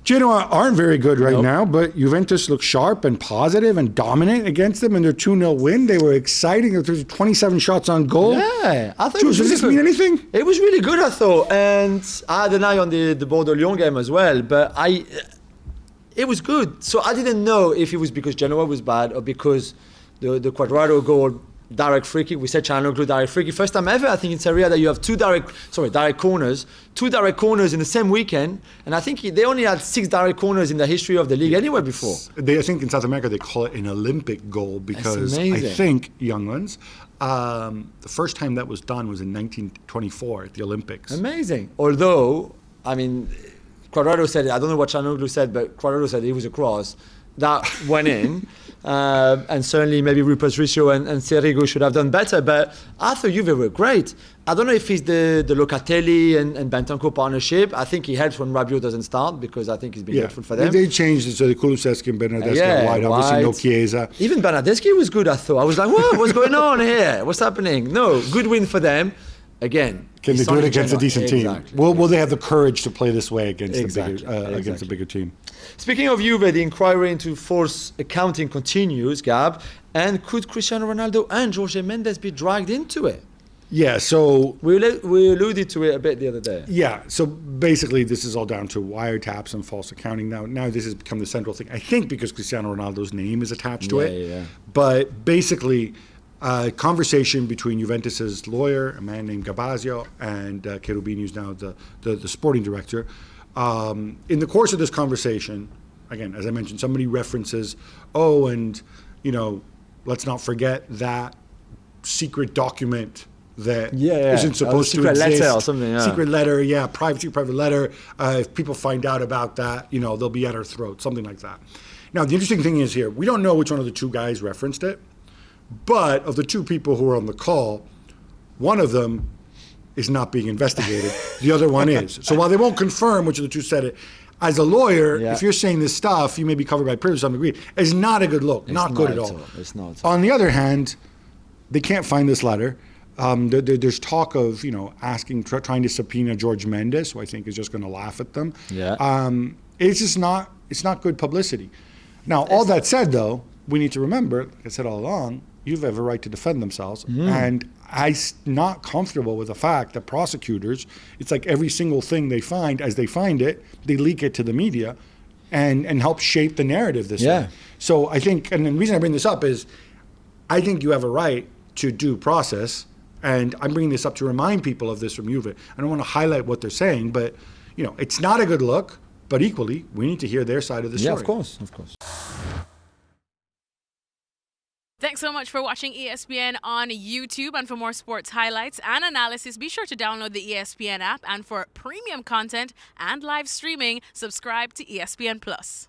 Genoa aren't very good right now, but Juventus look sharp and positive and dominant against them in their 2-0 win. They were exciting. There was 27 shots on goal. Yeah, I thought. Jules, does this mean anything? It was really good, I thought, and I had an eye on the Bordeaux-Lyon game as well. But it was good. So I didn't know if it was because Genoa was bad or because the Quadrado goal. Direct free kick. We said Çalhanoğlu direct free kick. First time ever, I think, in Serie A that you have two direct corners in the same weekend. And I think they only had 6 direct corners in the history of the league anywhere before. I think in South America they call it an Olympic goal because I think, young ones, the first time that was done was in 1924 at the Olympics. Amazing. Although, I mean, Quadrado said it. I don't know what Çalhanoğlu said, but Quadrado said it was a cross. That went in. And certainly maybe Rupert Riccio and Serrigo should have done better. But I thought Juve were great. I don't know if it's the Locatelli and Bentancur partnership. I think he helps when Rabiot doesn't start because I think he's been helpful for them. They changed it so the Kulusevski and Bernardeschi are wide. Obviously no Chiesa. Even Bernardeschi was good, I thought. I was like, what's going on here? What's happening? No, good win for them. Again, can they do it against a decent team? Exactly. Will they have the courage to play this way against against a bigger team? Speaking of Juve, the inquiry into false accounting continues, Gab. And could Cristiano Ronaldo and Jorge Mendes be dragged into it? Yeah, so... We alluded to it a bit the other day. Yeah, so basically this is all down to wiretaps and false accounting. Now this has become the central thing, I think, because Cristiano Ronaldo's name is attached to it. Yeah. But basically... conversation between Juventus's lawyer, a man named Gabazio, and Cherubini, who's now the sporting director. In the course of this conversation, again, as I mentioned, somebody references, let's not forget that secret document that isn't supposed to exist. Secret letter or something. Secret letter, private letter. If people find out about that, they'll be at our throat, something like that. Now, the interesting thing is here, we don't know which one of the two guys referenced it. But of the two people who were on the call, one of them is not being investigated. The other one is. So while they won't confirm which of the two said it, as a lawyer, if you're saying this stuff, you may be covered by privilege to some degree. It's not a good look. Not good at all. It's not. On the other hand, they can't find this letter. There's talk of, trying to subpoena Jorge Mendes, who I think is just going to laugh at them. Yeah. It's just not good publicity. Now, all that said, though, we need to remember, like I said all along, you have a right to defend themselves. And I'm not comfortable with the fact that prosecutors, it's like every single thing they find, as they find it, they leak it to the media and help shape the narrative this way. So I think, and the reason I bring this up is, I think you have a right to due process, and I'm bringing this up to remind people of this from Juve. I don't want to highlight what they're saying, but it's not a good look, but equally, we need to hear their side of the story. Yeah, of course. Thanks so much for watching ESPN on YouTube. And for more sports highlights and analysis, be sure to download the ESPN app. And for premium content and live streaming, subscribe to ESPN Plus.